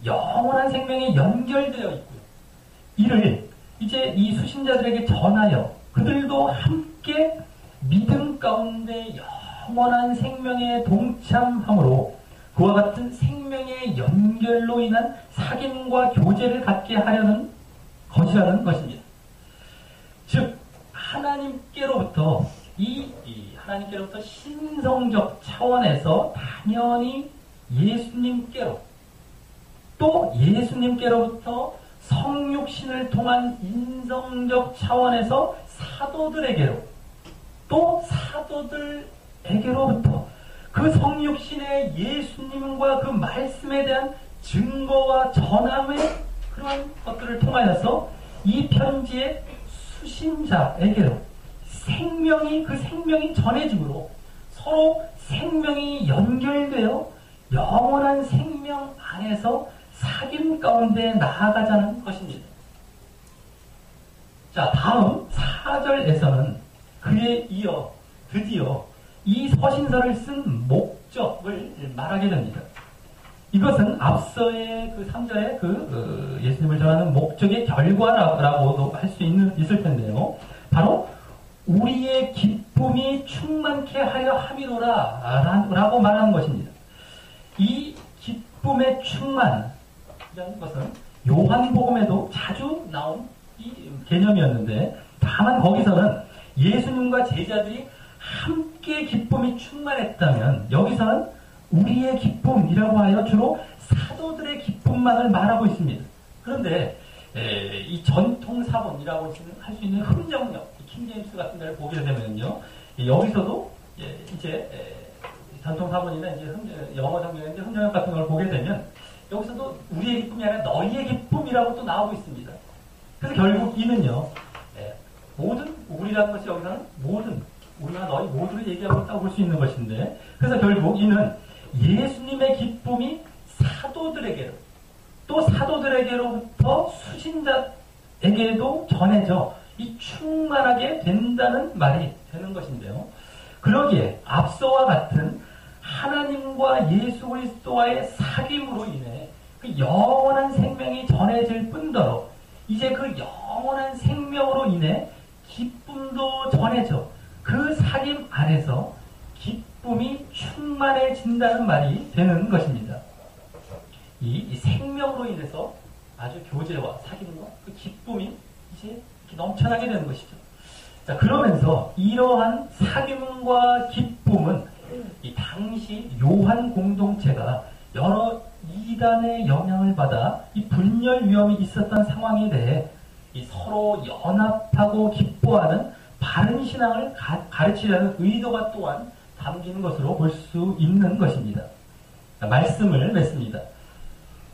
영원한 생명에 연결되어 있고요. 이를 이제 이 수신자들에게 전하여 그들도 함께 믿음 가운데 영원한 생명에 동참함으로 그와 같은 생명의 연결로 인한 사귐과 교제를 갖게 하려는 것이라는 것입니다. 즉 하나님께로부터 하나님께로부터 신성적 차원에서 당연히 예수님께로 또 예수님께로부터 성육신을 통한 인성적 차원에서 사도들에게로 또 사도들에게로부터 그 성육신의 예수님과 그 말씀에 대한 증거와 전함의 그런 것들을 통하여서 이 편지의 수신자에게로 그 생명이 전해지므로 서로 생명이 연결되어 영원한 생명 안에서 사귐 가운데 나아가자는 것입니다. 자, 다음 4절에서는 그에 이어 드디어 이 서신서를 쓴 목적을 말하게 됩니다. 이것은 앞서의 그 3절의 예수님을 전하는 목적의 결과라고도 할 수 있을 텐데요. 바로 우리의 기쁨이 충만케 하려 함이로라 라고 말하는 것입니다. 이 기쁨의 충만이라는 것은 요한복음에도 자주 나온 이 개념이었는데 다만 거기서는 예수님과 제자들이 함께 기쁨이 충만했다면 여기서는 우리의 기쁨이라고 하여 주로 사도들의 기쁨만을 말하고 있습니다. 그런데 이 전통 사본이라고 할 수 있는 흥정력, 킹제임스 같은 데를 보게 되면요, 여기서도 이제 전통 사본이나 이제 영어 성경의 흥정력 같은 걸 보게 되면 여기서도 우리의 기쁨이 아니라 너희의 기쁨이라고 또 나오고 있습니다. 그래서 결국 이는요, 모든 우리라는 것이 여기서는 우리가 너희 모두를 얘기하고 있다고 볼 수 있는 것인데, 그래서 결국 이는 예수님의 기쁨이 사도들에게로 또 사도들에게로부터 수신자에게도 전해져 이 충만하게 된다는 말이 되는 것인데요. 그러기에 앞서와 같은 하나님과 예수 그리스도와의 사귐으로 인해 그 영원한 생명이 전해질 뿐더러 이제 그 영원한 생명으로 인해 기쁨도 전해져 그 사귐 안에서 기쁨이 충만해진다는 말이 되는 것입니다. 이 생명으로 인해서 아주 교제와 사귐과 그 기쁨이 이제 넘쳐나게 되는 것이죠. 자, 그러면서 이러한 사귐과 기쁨은 이 당시 요한 공동체가 여러 이단의 영향을 받아 이 분열 위험이 있었던 상황에 대해 이 서로 연합하고 기뻐하는 바른 신앙을 가르치려는 의도가 또한 담기는 것으로 볼 수 있는 것입니다. 자, 말씀을 맺습니다.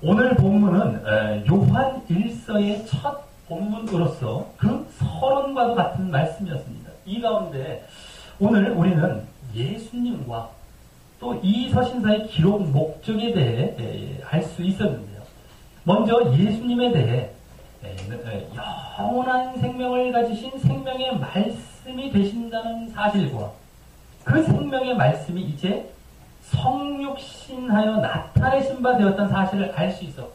오늘 본문은 요한 1서의 첫 본문으로서 그 서론과도 같은 말씀이었습니다. 이 가운데 오늘 우리는 예수님과 또 이 서신서의 기록 목적에 대해 알 수 있었는데요. 먼저 예수님에 대해 영원한 생명을 가지신 생명의 말씀이 되신다는 사실과 그 생명의 말씀이 이제 성육신하여 나타내신 바 되었다는 사실을 알 수 있었고,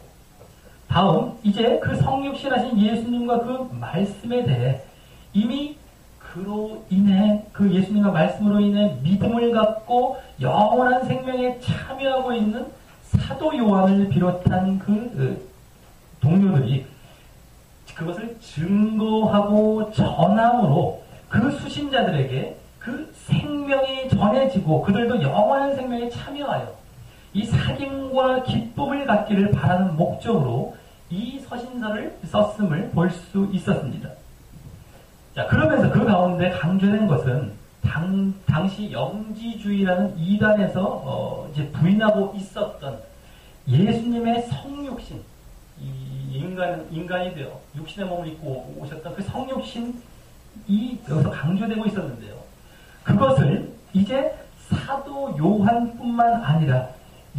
다음 이제 그 성육신하신 예수님과 그 말씀에 대해 이미 그로 인해 그 예수님과 말씀으로 인해 믿음을 갖고 영원한 생명에 참여하고 있는 사도 요한을 비롯한 그 동료들이 그것을 증거하고 전함으로 그 수신자들에게 그 생명이 전해지고 그들도 영원한 생명에 참여하여 이 사귐과 기쁨을 갖기를 바라는 목적으로 이 서신서를 썼음을 볼 수 있었습니다. 자, 그러면서 그 가운데 강조된 것은 당시 영지주의라는 이단에서 이제 부인하고 있었던 예수님의 성육신, 인간이 되어 육신의 몸을 입고 오셨던 그 성육신이 여기서 강조되고 있었는데요. 그것을 이제 사도 요한뿐만 아니라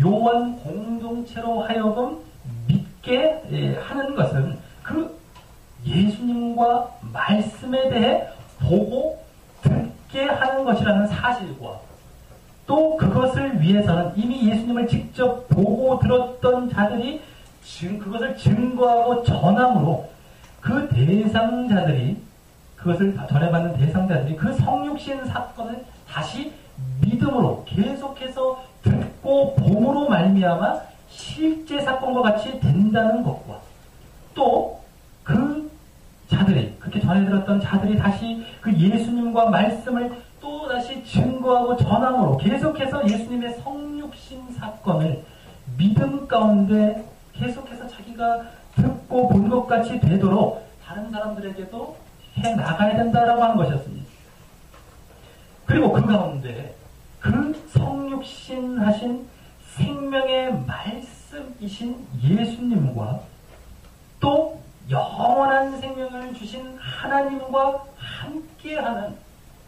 요한 공동체로 하여금 믿게 하는 것은 그 예수님과 말씀에 대해 보고 듣게 하는 것이라는 사실과 또 그것을 위해서는 이미 예수님을 직접 보고 들었던 자들이 그것을 증거하고 전함으로 그 대상자들이 그것을 전해받는 대상자들이 그 성육신 사건을 다시 믿음으로 계속해서 듣고 봄으로 말미암아 실제 사건과 같이 된다는 것과 또 그 자들이 그렇게 전해 들었던 자들이 다시 그 예수님과 말씀을 또 다시 증거하고 전함으로 계속해서 예수님의 성육신 사건을 믿음 가운데 계속해서 자기가 듣고 본 것 같이 되도록 다른 사람들에게도 해 나가야 된다라고 하는 것이었습니다. 그리고 그 가운데 그 성육신 하신 생명의 말씀이신 예수님과 또 영원한 생명을 주신 하나님과 함께하는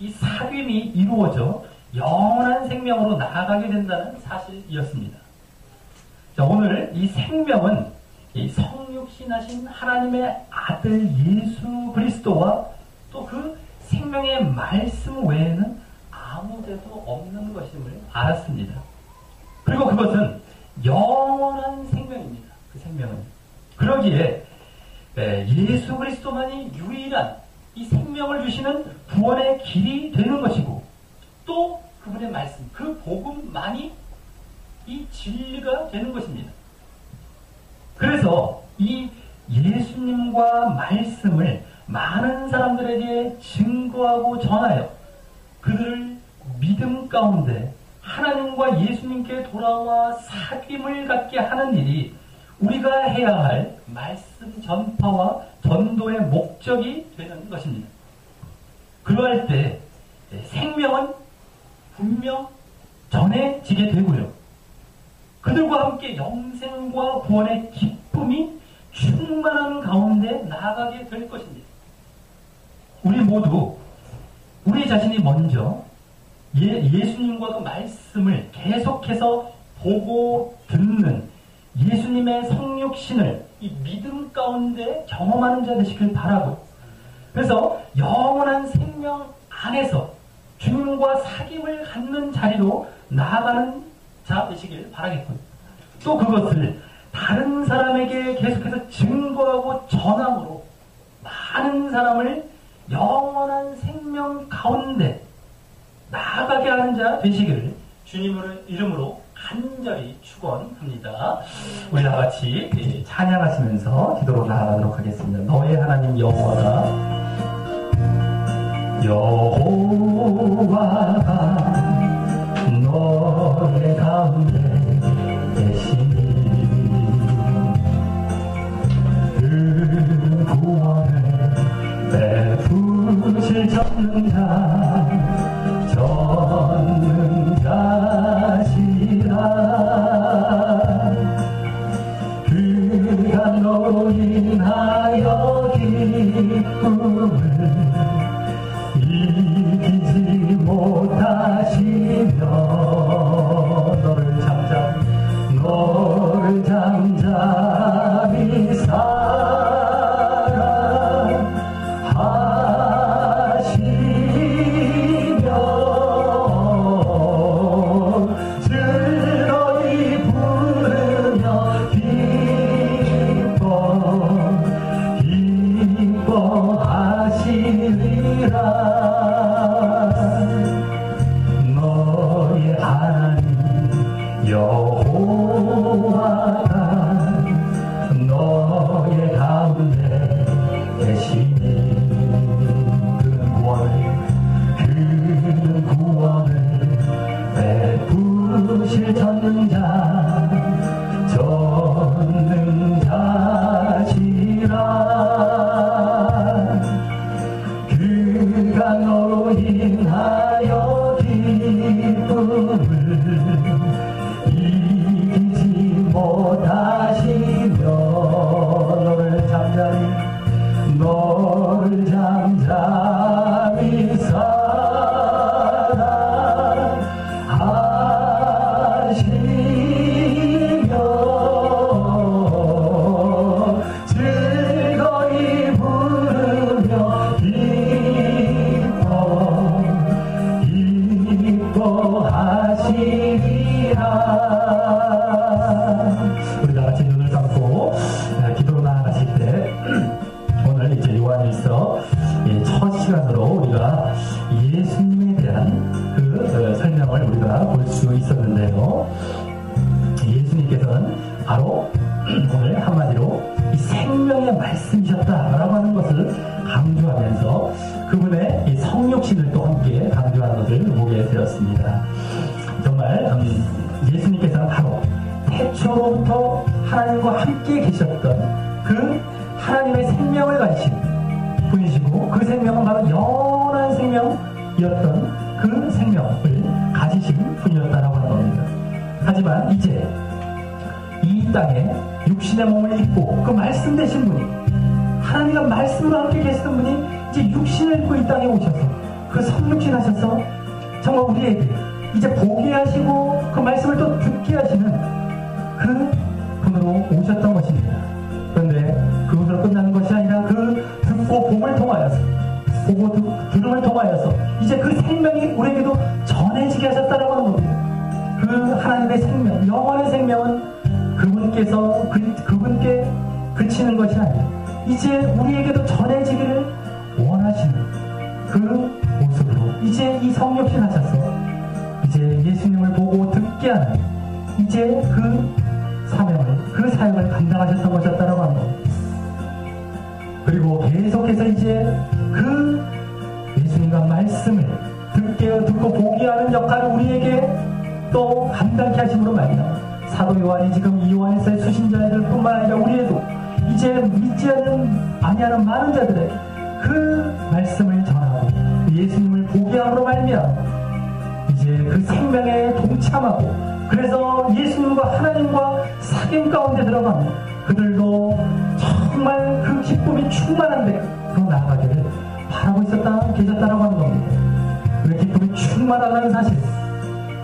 이 사귐이 이루어져 영원한 생명으로 나아가게 된다는 사실이었습니다. 자, 오늘 이 생명은 이 성육신하신 하나님의 아들 예수 그리스도와 또 그 생명의 말씀 외에는 아무데도 없는 것임을 알았습니다. 그리고 그것은 영원한 생명입니다. 그 생명은. 그러기에 예수 그리스도만이 유일한 이 생명을 주시는 구원의 길이 되는 것이고 또 그분의 말씀, 그 복음만이 이 진리가 되는 것입니다. 그래서 이 예수님과 말씀을 많은 사람들에게 증거하고 전하여 그들을 믿음 가운데 하나님과 예수님께 돌아와 사귐을 갖게 하는 일이 우리가 해야 할 말씀 전파와 전도의 목적이 되는 것입니다. 그러할 때 생명은 분명 전해지게 되고요. 그들과 함께 영생과 구원의 기쁨이 충만한 가운데 나아가게 될 것입니다. 우리 모두 우리 자신이 먼저 예수님과 그 말씀을 계속해서 보고 듣는 예수님의 성육신을 이 믿음 가운데 경험하는 자 되시길 바라고, 그래서 영원한 생명 안에서 주님과 사귐을 갖는 자리로 나아가는 자 되시길 바라겠고요. 또 그것을 다른 사람에게 계속해서 증거하고 전함으로 많은 사람을 영원한 생명 가운데 나아가게 하는 자 되시기를 주님의 이름으로 간절히 축원합니다. 우리 다 같이 찬양하시면서 기도로 나아가도록 하겠습니다. 너의 하나님 여호와가 너의 가운데 계시니 그 구원을 베푸실 전능자시라. 그가 너로 인하여 기쁨을 이기지 못하시며 너를 잠잠히 사랑하시며 즐거이 부르며 기뻐하시 하나님의 말씀이셨다라고 하는 것을 강조하면서 그분의 이 성육신을 또 함께 강조하는 것을 보게 되었습니다. 정말 예수님께서는 바로 태초로부터 하나님과 함께 계셨던 그 하나님의 생명을 가지신 분이시고, 그 생명은 바로 영원한 생명이었던 그 생명을 가지신 분이었다라고 하는 겁니다. 하지만 이제 이 땅에 육신의 몸을 입고 그 말씀 되신 분이, 하나님과 말씀으로 함께 계시던 분이 이제 육신을 입고 이 땅에 오셔서 그 성육신 하셔서 정말 우리에게 이제 보게 하시고 그 말씀을 또 듣게 하시는 그 분으로 오셨던 것입니다. 그런데 그것으로 끝나는 것이 아니라 그 듣고 봄을 통하여서, 보고 들음을 통하여서 이제 그 생명이 우리에게도 전해지게 하셨다라고 하는 겁니다. 그 하나님의 생명, 영원의 생명은 그분께서 그분께 그치는 것이 아니라 이제 우리에게도 전해지기를 원하시는 그 모습으로 이제 이 성육신 하셔서 이제 예수님을 보고 듣게 하는 이제 그 사명을, 그 사역을 감당하셨던 것이었다라고 하는 겁니다. 그리고 계속해서 이제 그 예수님과 말씀을 듣고 보게 하는 역할을 우리에게 또 감당케 하심으로 말이야. 사도 요한이 지금 이 요한일서의 수신자들 뿐만 아니라 우리에도 이제 믿지 아니하는 많은 자들에게 그 말씀을 전하고 예수님을 보게 함으로 말미암아 이제 그 생명에 동참하고, 그래서 예수님과 하나님과 사귐 가운데 들어가면 그들도 정말 그 기쁨이 충만한 데로 나아가기를 바라고 계셨다라고 하는 겁니다. 그 기쁨이 충만하다는 사실,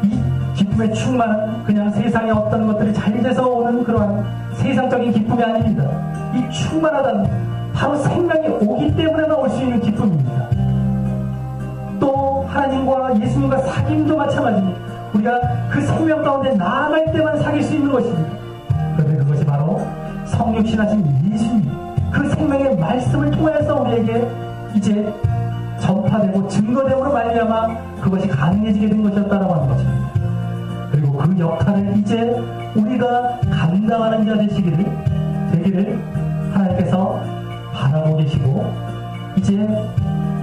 이 기쁨의 충만은 그냥 세상에 어떤 것들이 잘 돼서 오는 그러한 세상적인 기쁨이 아닙니다. 이 충만하다는 바로 생명이 오기 때문에만 올 수 있는 기쁨입니다. 또 하나님과 예수님과 사귐도 마찬가지입니다. 우리가 그 생명 가운데 나아갈 때만 사귈 수 있는 것입니다. 그런데 그것이 바로 성육신하신 예수님, 그 생명의 말씀을 통해서 우리에게 이제 전파되고 증거됨으로 말미암아 그것이 가능해지게 된 것이었다라고 하는 것입니다. 그리고 그 역할을 이제 우리가 감당하는 자 되기를 하나님께서 바라고 계시고 이제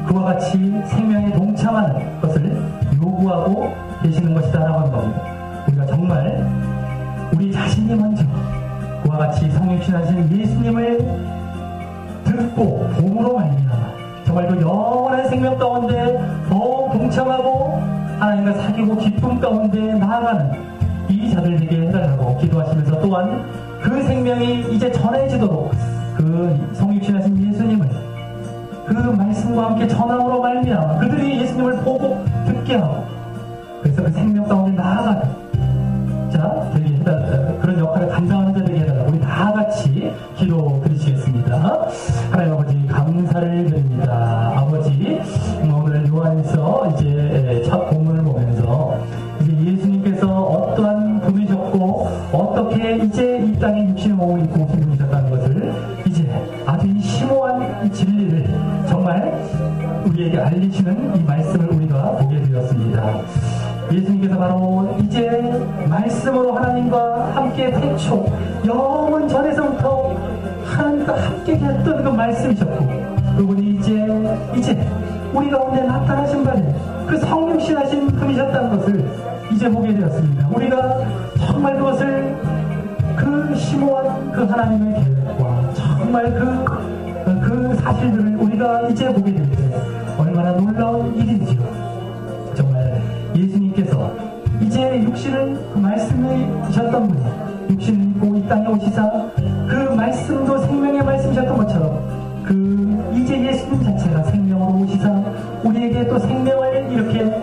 그와 같이 생명에 동참하는 것을 요구하고 계시는 것이다라고 하는 겁니다. 우리가 정말 우리 자신이 먼저 그와 같이 성육신하신 예수님을 듣고 봄으로 말미암아 정말 그 영원한 생명 가운데 더욱 동참하고 하나님과 사귀고 기쁨 가운데 나아가는 이 자들 되게 해달라고 기도하시면서, 또한 그 생명이 이제 전해지도록 그 성육신하신 예수님을 그 말씀과 함께 전함으로 말미암아 그들이 예수님을 보고 듣게 하고, 그래서 그 생명 가운데 나아가는 자 되게 해달라, 그런 역할을 감당하는 자 되게 해달라고 우리 다 같이 기도 드리시겠습니다. 하나님 아버지 감사를 드립니다. 아버지, 오늘 요한일서 이제 첫 본문을 보면서 이제 예수님께서 어떠한 분이셨고 어떻게 이제 이 땅에 육신의 몸을 입고 오신 분이셨다는 것을 이제 아주 이 심오한 이 진리를 정말 우리에게 알리시는 이 말씀을 우리가 보게 되었습니다. 예수님께서 바로 이제 말씀으로 하나님과 함께 태초 영원 전에서부터 하나님과 함께 했던 그 말씀이셨고, 그분이 이제 우리 가운데 나타나신 바는 그 성육신하신 분이셨다는 것을 이제 보게 되었습니다. 우리가 정말 그것을 그 심오한 그 하나님의 계획과 정말 그 사실들을 우리가 이제 보게 될 때 얼마나 놀라운 일인지요. 정말 예수님께서 이제 육신을 그 말씀이셨던 분이 육신을 입고 이 땅에 오시사 그 말씀도 생명의 말씀이셨던 것처럼 이제 예수님 자체가 생명으로 오시사 우리에게 또 생명을 이렇게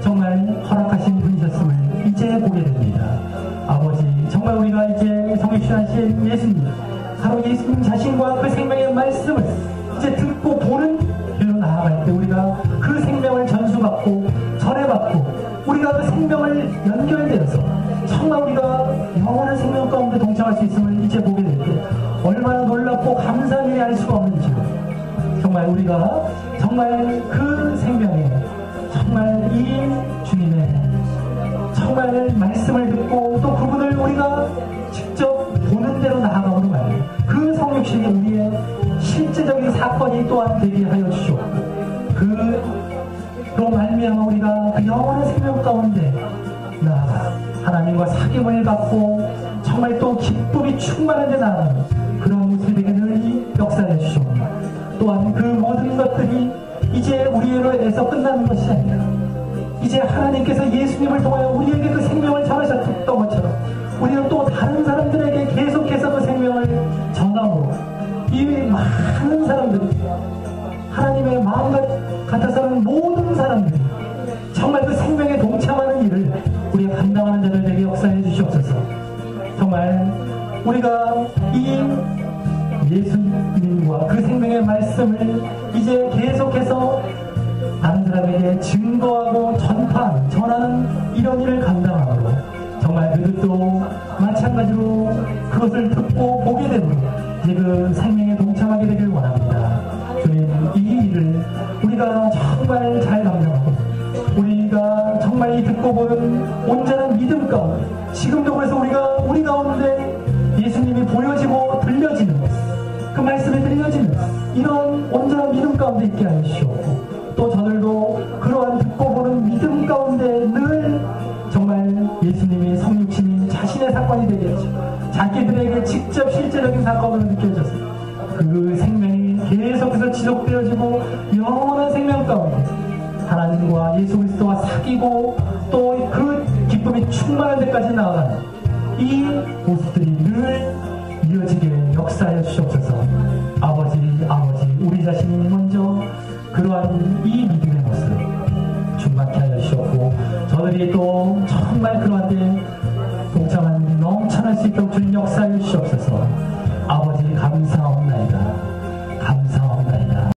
정말 허락하신 분이셨음을 이제 보게 됩니다. 아버지, 정말 우리가 이제 성육신하신 예수님, 바로 예수님 자신과 그 생명의 말씀을 이제 듣고 보는 길로 나아갈 때 우리가 그 생명을 전수받고 전해받고 우리가 그 생명을 연결되어서 정말 우리가 영원한 생명 가운데 동참할 수 있음을 이제 보게 될 때 얼마나 놀랍고 감사한 일이 알 수가 없는지요. 정말 우리가 정말 그 생명에 정말 이 주님의 정말 말씀을 듣고 또 그분을 우리가 직접 보는 대로 나아가오는 말이에요. 그 성육신이 우리의 사건이 또한 되게 하여 주시옵고 그로 말미암아 우리가 그 영원한 생명 가운데 나아가 하나님과 사귐을 갖고 정말 또 기쁨이 충만한 데 나아가는 그런 모습이 되게 늘 역사해 주시옵니다. 또한 그 모든 것들이 이제 우리에게서 끝나는 것이 아니라 이제 하나님께서 예수님을 통하여 우리에게 그 생명을 전하셨던 것처럼 우리는 또 다른 사람들에게 계속해서 그 생명을 전함으로 이 많은 사람들이 하나님의 마음 같아서는 모든 사람들이 정말 그 생명에 동참하는 일을 우리가 감당하는 자들 되게 역사해 주시옵소서. 정말 우리가 이 예수님과 그 생명의 말씀을 이제 계속해서 다른 사람에게 증거하고 전하는 이런 일을 감당함으로 정말 그들도 마찬가지로 그것을 듣고 보게 되므로 이제 그 생명에 동참하게 되길 원합니다. 주님, 이 일을 우리가 정말 잘 감당하고 우리가 정말 이 듣고 보는 온전한 믿음 가운데 지금도 그래서 우리가 우리 가운데 예수님이 보여지고 들려지는 그 말씀이 들려지는 이런 온전한 믿음 가운데 있게 하여 주시옵고 또 저들도 그러한 듣고 보는 믿음 가운데 늘 정말 예수님이 성육신이 자신의 사건이 되게 하시고 자기들에게 직접 실제적인 사건으로 느껴져서 그 생명이 계속해서 지속되어지고 영원한 생명 가운데 하나님과 예수 그리스도와 사귀고 또 그 기쁨이 충만한 데까지 나아가는 이 모습들이 늘 이어지게 역사하여 주시옵소서. 아버지 우리 자신이 먼저 그러한 이 믿음의 모습 충만케 하여 주시옵고 저들이 또 정말 그러한 데 동참한 넘쳐날 수 있도록 주님 역사하여 주시옵소서. 아버지 감사합나이다. 감사합나이다.